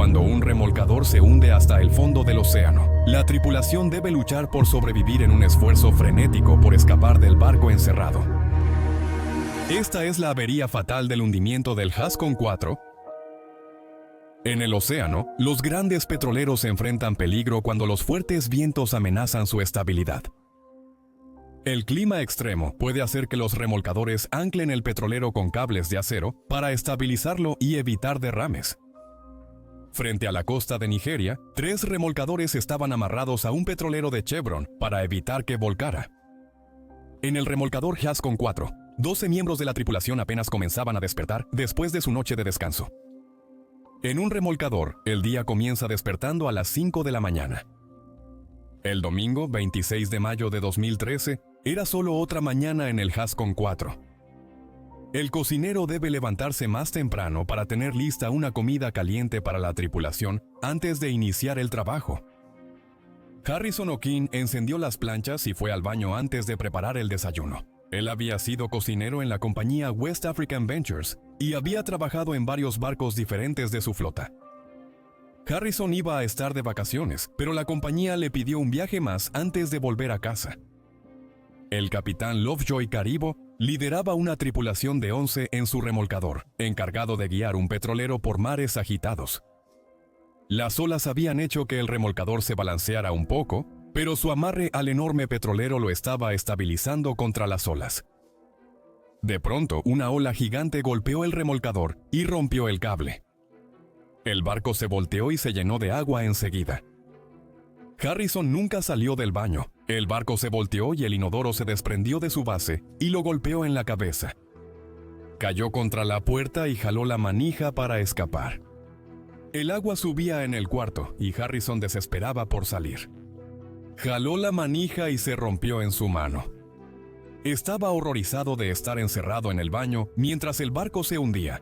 Cuando un remolcador se hunde hasta el fondo del océano, la tripulación debe luchar por sobrevivir en un esfuerzo frenético por escapar del barco encerrado. Esta es la avería fatal del hundimiento del Haskell 4. En el océano, los grandes petroleros enfrentan peligro cuando los fuertes vientos amenazan su estabilidad. El clima extremo puede hacer que los remolcadores anclen el petrolero con cables de acero para estabilizarlo y evitar derrames. Frente a la costa de Nigeria, 3 remolcadores estaban amarrados a un petrolero de Chevron para evitar que volcara. En el remolcador Haskell 4, 12 miembros de la tripulación apenas comenzaban a despertar después de su noche de descanso. En un remolcador, el día comienza despertando a las 5 de la mañana. El domingo, 26 de mayo de 2013, era solo otra mañana en el Haskell 4. El cocinero debe levantarse más temprano para tener lista una comida caliente para la tripulación antes de iniciar el trabajo. Harrison O'Keefe encendió las planchas y fue al baño antes de preparar el desayuno. Él había sido cocinero en la compañía West African Ventures y había trabajado en varios barcos diferentes de su flota. Harrison iba a estar de vacaciones, pero la compañía le pidió un viaje más antes de volver a casa. El capitán Lovejoy Caribo lideraba una tripulación de 11 en su remolcador, encargado de guiar un petrolero por mares agitados. Las olas habían hecho que el remolcador se balanceara un poco, pero su amarre al enorme petrolero lo estaba estabilizando contra las olas. De pronto, una ola gigante golpeó el remolcador y rompió el cable. El barco se volteó y se llenó de agua enseguida. Harrison nunca salió del baño. El barco se volteó y el inodoro se desprendió de su base y lo golpeó en la cabeza. Cayó contra la puerta y jaló la manija para escapar. El agua subía en el cuarto y Harrison desesperaba por salir. Jaló la manija y se rompió en su mano. Estaba horrorizado de estar encerrado en el baño mientras el barco se hundía.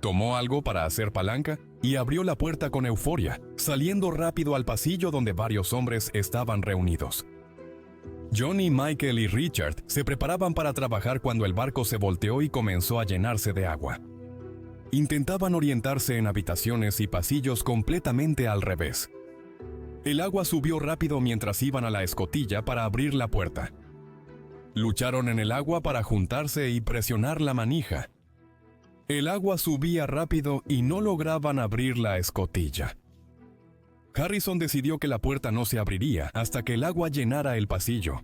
Tomó algo para hacer palanca y abrió la puerta con euforia, saliendo rápido al pasillo donde varios hombres estaban reunidos. Johnny, Michael y Richard se preparaban para trabajar cuando el barco se volteó y comenzó a llenarse de agua. Intentaban orientarse en habitaciones y pasillos completamente al revés. El agua subió rápido mientras iban a la escotilla para abrir la puerta. Lucharon en el agua para juntarse y presionar la manija. El agua subía rápido y no lograban abrir la escotilla. Harrison decidió que la puerta no se abriría hasta que el agua llenara el pasillo.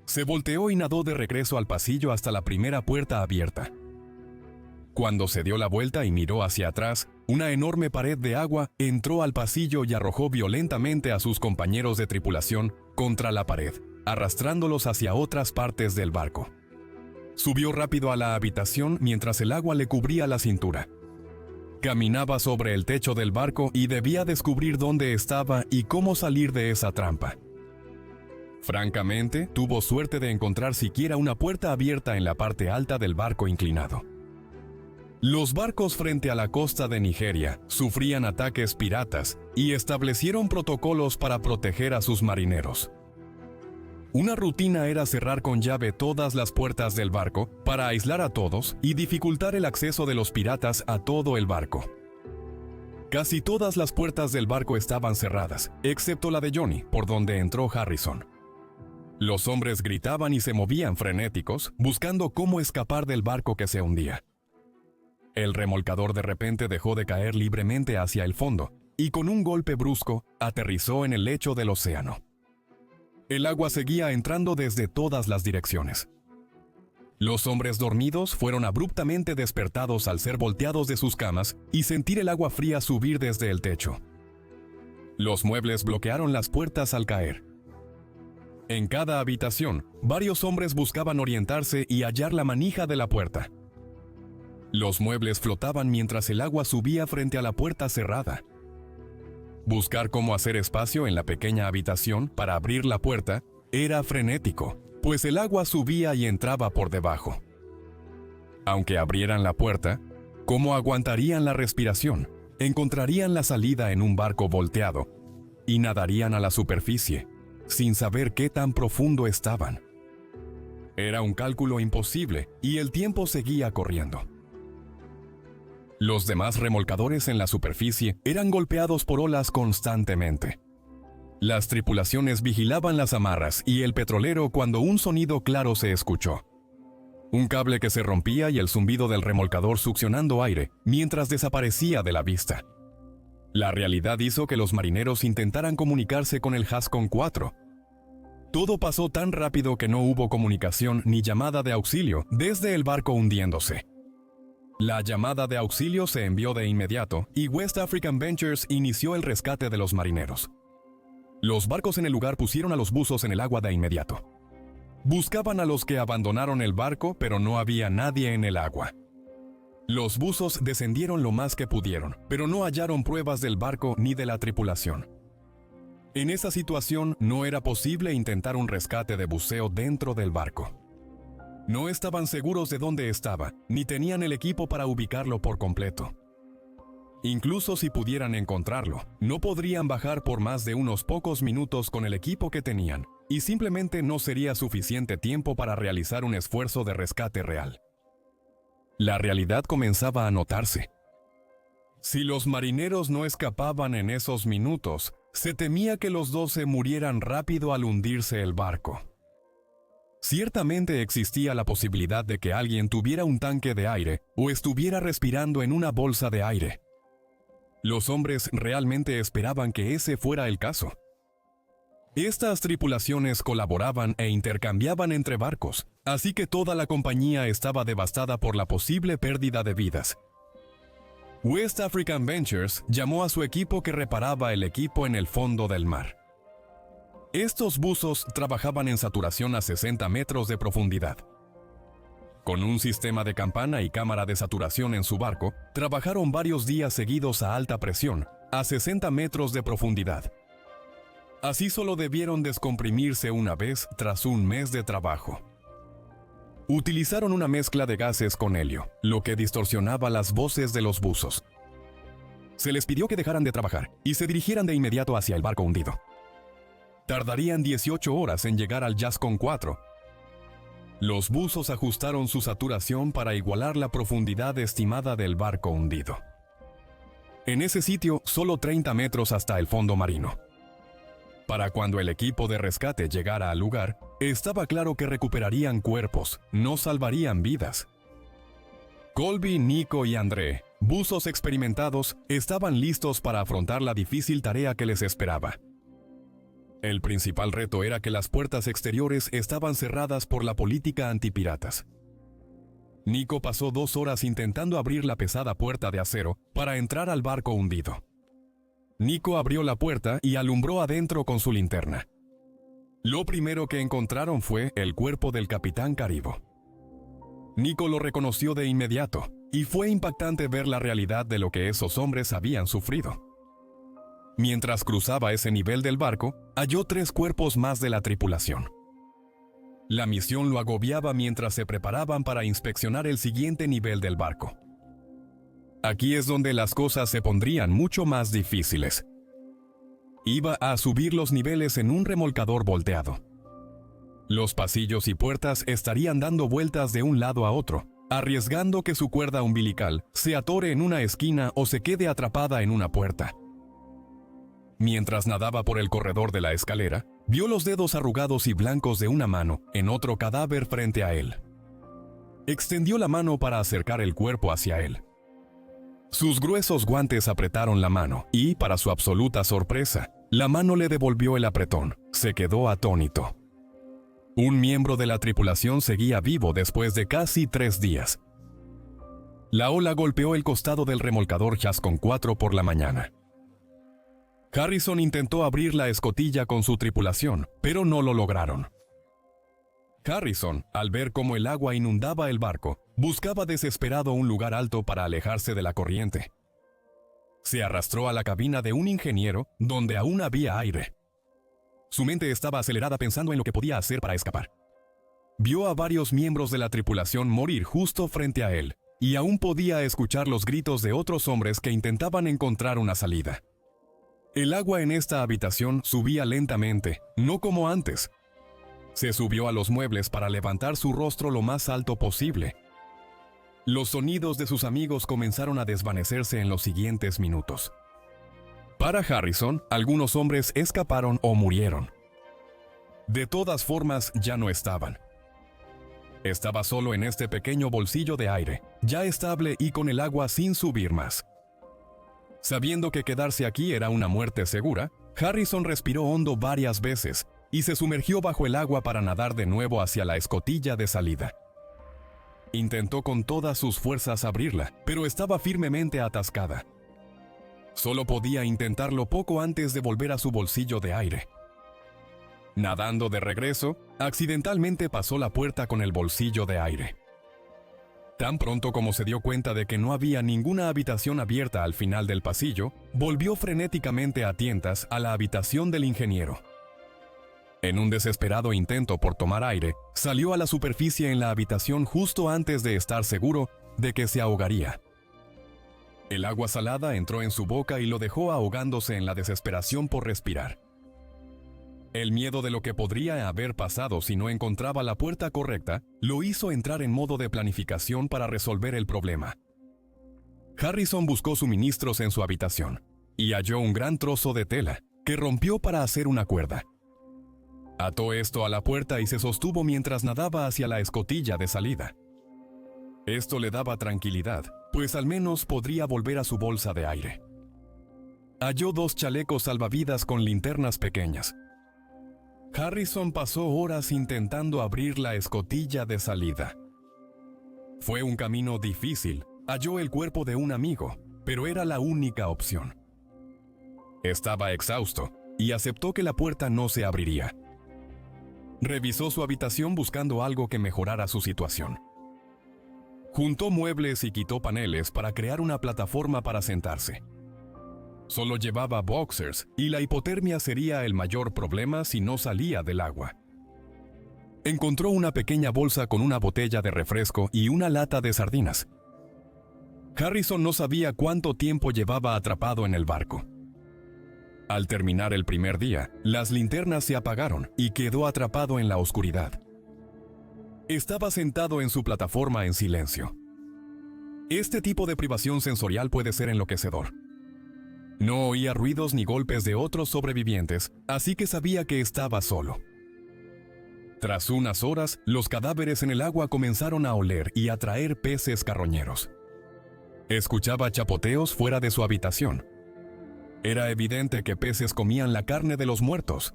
Se volteó y nadó de regreso al pasillo hasta la primera puerta abierta. Cuando se dio la vuelta y miró hacia atrás, una enorme pared de agua entró al pasillo y arrojó violentamente a sus compañeros de tripulación contra la pared, arrastrándolos hacia otras partes del barco. Subió rápido a la habitación mientras el agua le cubría la cintura. Caminaba sobre el techo del barco y debía descubrir dónde estaba y cómo salir de esa trampa. Francamente, tuvo suerte de encontrar siquiera una puerta abierta en la parte alta del barco inclinado. Los barcos frente a la costa de Nigeria sufrían ataques piratas y establecieron protocolos para proteger a sus marineros. Una rutina era cerrar con llave todas las puertas del barco para aislar a todos y dificultar el acceso de los piratas a todo el barco. Casi todas las puertas del barco estaban cerradas, excepto la de Johnny, por donde entró Harrison. Los hombres gritaban y se movían frenéticos, buscando cómo escapar del barco que se hundía. El remolcador de repente dejó de caer libremente hacia el fondo y con un golpe brusco aterrizó en el lecho del océano. El agua seguía entrando desde todas las direcciones. Los hombres dormidos fueron abruptamente despertados al ser volteados de sus camas y sentir el agua fría subir desde el techo. Los muebles bloquearon las puertas al caer. En cada habitación, varios hombres buscaban orientarse y hallar la manija de la puerta. Los muebles flotaban mientras el agua subía frente a la puerta cerrada. Buscar cómo hacer espacio en la pequeña habitación para abrir la puerta era frenético, pues el agua subía y entraba por debajo. Aunque abrieran la puerta, ¿cómo aguantarían la respiración? Encontrarían la salida en un barco volteado y nadarían a la superficie, sin saber qué tan profundo estaban. Era un cálculo imposible y el tiempo seguía corriendo. Los demás remolcadores en la superficie eran golpeados por olas constantemente. Las tripulaciones vigilaban las amarras y el petrolero cuando un sonido claro se escuchó. Un cable que se rompía y el zumbido del remolcador succionando aire mientras desaparecía de la vista. La realidad hizo que los marineros intentaran comunicarse con el Hascon 4. Todo pasó tan rápido que no hubo comunicación ni llamada de auxilio desde el barco hundiéndose. La llamada de auxilio se envió de inmediato y West African Ventures inició el rescate de los marineros. Los barcos en el lugar pusieron a los buzos en el agua de inmediato. Buscaban a los que abandonaron el barco, pero no había nadie en el agua. Los buzos descendieron lo más que pudieron, pero no hallaron pruebas del barco ni de la tripulación. En esa situación no era posible intentar un rescate de buceo dentro del barco. No estaban seguros de dónde estaba, ni tenían el equipo para ubicarlo por completo. Incluso si pudieran encontrarlo, no podrían bajar por más de unos pocos minutos con el equipo que tenían, y simplemente no sería suficiente tiempo para realizar un esfuerzo de rescate real. La realidad comenzaba a notarse. Si los marineros no escapaban en esos minutos, se temía que los 12 murieran rápido al hundirse el barco. Ciertamente existía la posibilidad de que alguien tuviera un tanque de aire o estuviera respirando en una bolsa de aire. Los hombres realmente esperaban que ese fuera el caso. Estas tripulaciones colaboraban e intercambiaban entre barcos, así que toda la compañía estaba devastada por la posible pérdida de vidas. West African Ventures llamó a su equipo que reparaba el equipo en el fondo del mar. Estos buzos trabajaban en saturación a 60 metros de profundidad. Con un sistema de campana y cámara de saturación en su barco, trabajaron varios días seguidos a alta presión, a 60 metros de profundidad. Así solo debieron descomprimirse una vez tras un mes de trabajo. Utilizaron una mezcla de gases con helio, lo que distorsionaba las voces de los buzos. Se les pidió que dejaran de trabajar y se dirigieran de inmediato hacia el barco hundido. Tardarían 18 horas en llegar al Hascon 4. Los buzos ajustaron su saturación para igualar la profundidad estimada del barco hundido. En ese sitio, solo 30 metros hasta el fondo marino. Para cuando el equipo de rescate llegara al lugar, estaba claro que recuperarían cuerpos, no salvarían vidas. Colby, Nico y André, buzos experimentados, estaban listos para afrontar la difícil tarea que les esperaba. El principal reto era que las puertas exteriores estaban cerradas por la política antipiratas. Nico pasó 2 horas intentando abrir la pesada puerta de acero para entrar al barco hundido. Nico abrió la puerta y alumbró adentro con su linterna. Lo primero que encontraron fue el cuerpo del capitán Caribo. Nico lo reconoció de inmediato, y fue impactante ver la realidad de lo que esos hombres habían sufrido. Mientras cruzaba ese nivel del barco, halló 3 cuerpos más de la tripulación. La misión lo agobiaba mientras se preparaban para inspeccionar el siguiente nivel del barco. Aquí es donde las cosas se pondrían mucho más difíciles. Iba a subir los niveles en un remolcador volteado. Los pasillos y puertas estarían dando vueltas de un lado a otro, arriesgando que su cuerda umbilical se atore en una esquina o se quede atrapada en una puerta. Mientras nadaba por el corredor de la escalera, vio los dedos arrugados y blancos de una mano en otro cadáver frente a él. Extendió la mano para acercar el cuerpo hacia él. Sus gruesos guantes apretaron la mano y, para su absoluta sorpresa, la mano le devolvió el apretón. Se quedó atónito. Un miembro de la tripulación seguía vivo después de casi 3 días. La ola golpeó el costado del remolcador Hascon 4 por la mañana. Harrison intentó abrir la escotilla con su tripulación, pero no lo lograron. Harrison, al ver cómo el agua inundaba el barco, buscaba desesperado un lugar alto para alejarse de la corriente. Se arrastró a la cabina de un ingeniero, donde aún había aire. Su mente estaba acelerada pensando en lo que podía hacer para escapar. Vio a varios miembros de la tripulación morir justo frente a él, y aún podía escuchar los gritos de otros hombres que intentaban encontrar una salida. El agua en esta habitación subía lentamente, no como antes. Se subió a los muebles para levantar su rostro lo más alto posible. Los sonidos de sus amigos comenzaron a desvanecerse en los siguientes minutos. Para Harrison, algunos hombres escaparon o murieron. De todas formas, ya no estaban. Estaba solo en este pequeño bolsillo de aire, ya estable y con el agua sin subir más. Sabiendo que quedarse aquí era una muerte segura, Harrison respiró hondo varias veces y se sumergió bajo el agua para nadar de nuevo hacia la escotilla de salida. Intentó con todas sus fuerzas abrirla, pero estaba firmemente atascada. Solo podía intentarlo poco antes de volver a su bolsillo de aire. Nadando de regreso, accidentalmente pasó la puerta con el bolsillo de aire. Tan pronto como se dio cuenta de que no había ninguna habitación abierta al final del pasillo, volvió frenéticamente a tientas a la habitación del ingeniero. En un desesperado intento por tomar aire, salió a la superficie en la habitación justo antes de estar seguro de que se ahogaría. El agua salada entró en su boca y lo dejó ahogándose en la desesperación por respirar. El miedo de lo que podría haber pasado si no encontraba la puerta correcta lo hizo entrar en modo de planificación para resolver el problema. Harrison buscó suministros en su habitación y halló un gran trozo de tela que rompió para hacer una cuerda. Ató esto a la puerta y se sostuvo mientras nadaba hacia la escotilla de salida. Esto le daba tranquilidad, pues al menos podría volver a su bolsa de aire. Halló 2 chalecos salvavidas con linternas pequeñas. Harrison pasó horas intentando abrir la escotilla de salida. Fue un camino difícil. Halló el cuerpo de un amigo, pero era la única opción. Estaba exhausto y aceptó que la puerta no se abriría. Revisó su habitación buscando algo que mejorara su situación. Juntó muebles y quitó paneles para crear una plataforma para sentarse. Solo llevaba boxers y la hipotermia sería el mayor problema si no salía del agua. Encontró una pequeña bolsa con una botella de refresco y una lata de sardinas. Harrison no sabía cuánto tiempo llevaba atrapado en el barco. Al terminar el primer día, las linternas se apagaron y quedó atrapado en la oscuridad. Estaba sentado en su plataforma en silencio. Este tipo de privación sensorial puede ser enloquecedor. No oía ruidos ni golpes de otros sobrevivientes, así que sabía que estaba solo. Tras unas horas, los cadáveres en el agua comenzaron a oler y a traer peces carroñeros. Escuchaba chapoteos fuera de su habitación. Era evidente que peces comían la carne de los muertos.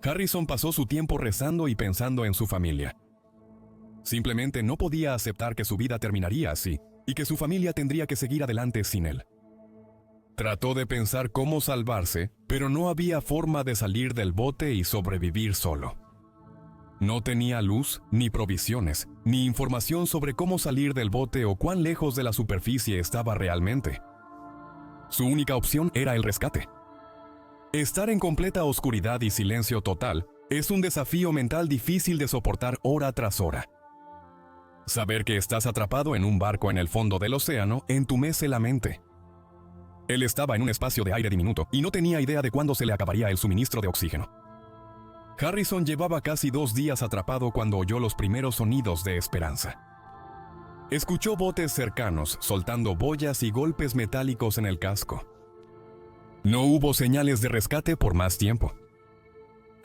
Harrison pasó su tiempo rezando y pensando en su familia. Simplemente no podía aceptar que su vida terminaría así y que su familia tendría que seguir adelante sin él. Trató de pensar cómo salvarse, pero no había forma de salir del bote y sobrevivir solo. No tenía luz, ni provisiones, ni información sobre cómo salir del bote o cuán lejos de la superficie estaba realmente. Su única opción era el rescate. Estar en completa oscuridad y silencio total es un desafío mental difícil de soportar hora tras hora. Saber que estás atrapado en un barco en el fondo del océano entumece la mente. Él estaba en un espacio de aire diminuto y no tenía idea de cuándo se le acabaría el suministro de oxígeno. Harrison llevaba casi 2 días atrapado cuando oyó los primeros sonidos de esperanza. Escuchó botes cercanos soltando boyas y golpes metálicos en el casco. No hubo señales de rescate por más tiempo.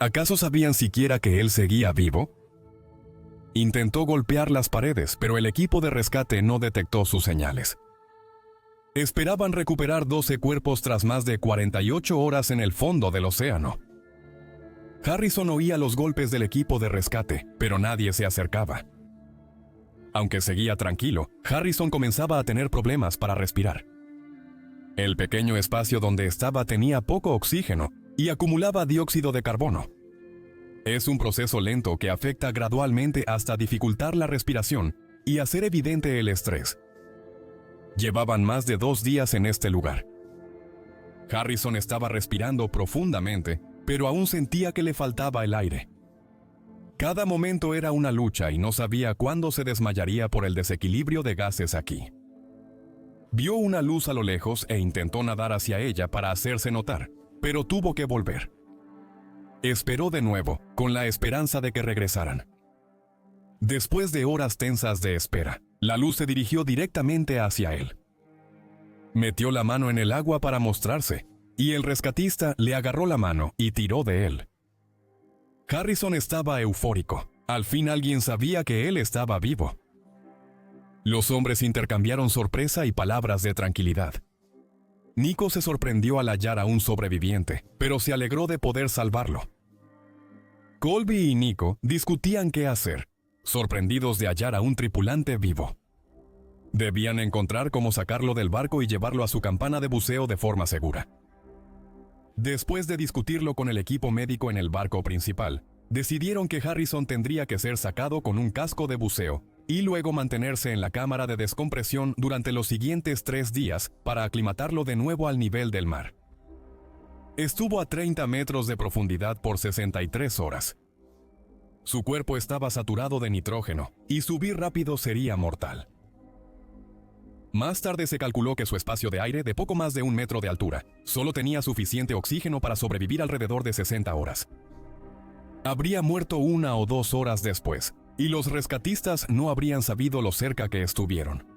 ¿Acaso sabían siquiera que él seguía vivo? Intentó golpear las paredes, pero el equipo de rescate no detectó sus señales. Esperaban recuperar 12 cuerpos tras más de 48 horas en el fondo del océano. Harrison oía los golpes del equipo de rescate, pero nadie se acercaba. Aunque seguía tranquilo, Harrison comenzaba a tener problemas para respirar. El pequeño espacio donde estaba tenía poco oxígeno y acumulaba dióxido de carbono. Es un proceso lento que afecta gradualmente hasta dificultar la respiración y hacer evidente el estrés. Llevaban más de 2 días en este lugar. Harrison estaba respirando profundamente, pero aún sentía que le faltaba el aire. Cada momento era una lucha y no sabía cuándo se desmayaría por el desequilibrio de gases aquí. Vio una luz a lo lejos e intentó nadar hacia ella para hacerse notar, pero tuvo que volver. Esperó de nuevo, con la esperanza de que regresaran. Después de horas tensas de espera, La luz se dirigió directamente hacia él. Metió la mano en el agua para mostrarse, y el rescatista le agarró la mano y tiró de él. Harrison estaba eufórico. Al fin alguien sabía que él estaba vivo. Los hombres intercambiaron sorpresa y palabras de tranquilidad. Nico se sorprendió al hallar a un sobreviviente, pero se alegró de poder salvarlo. Colby y Nico discutían qué hacer, sorprendidos de hallar a un tripulante vivo. Debían encontrar cómo sacarlo del barco y llevarlo a su campana de buceo de forma segura. Después de discutirlo con el equipo médico en el barco principal, decidieron que Harrison tendría que ser sacado con un casco de buceo y luego mantenerse en la cámara de descompresión durante los siguientes 3 días para aclimatarlo de nuevo al nivel del mar. Estuvo a 30 metros de profundidad por 63 horas. Su cuerpo estaba saturado de nitrógeno y subir rápido sería mortal. Más tarde se calculó que su espacio de aire, de poco más de 1 metro de altura, solo tenía suficiente oxígeno para sobrevivir alrededor de 60 horas. Habría muerto 1 o 2 horas después, y los rescatistas no habrían sabido lo cerca que estuvieron.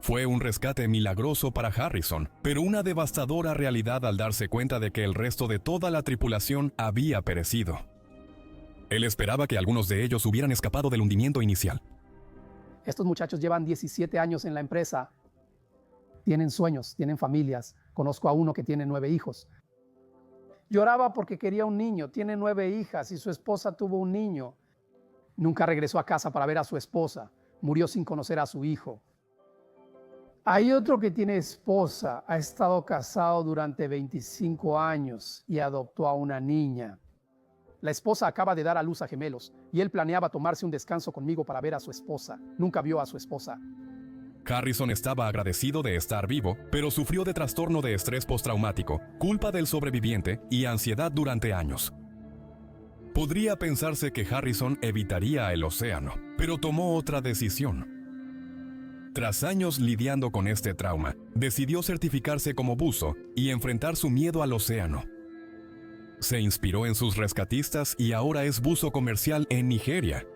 Fue un rescate milagroso para Harrison, pero una devastadora realidad al darse cuenta de que el resto de toda la tripulación había perecido. Él esperaba que algunos de ellos hubieran escapado del hundimiento inicial. Estos muchachos llevan 17 años en la empresa. Tienen sueños, tienen familias. Conozco a uno que tiene 9 hijos. Lloraba porque quería un niño. Tiene 9 hijas y su esposa tuvo un niño. Nunca regresó a casa para ver a su esposa. Murió sin conocer a su hijo. Hay otro que tiene esposa. Ha estado casado durante 25 años y adoptó a una niña. La esposa acaba de dar a luz a gemelos y él planeaba tomarse un descanso conmigo para ver a su esposa. Nunca vio a su esposa. Harrison estaba agradecido de estar vivo, pero sufrió de trastorno de estrés postraumático, culpa del sobreviviente y ansiedad durante años. Podría pensarse que Harrison evitaría el océano, pero tomó otra decisión. Tras años lidiando con este trauma, decidió certificarse como buzo y enfrentar su miedo al océano. Se inspiró en sus rescatistas y ahora es buzo comercial en Nigeria,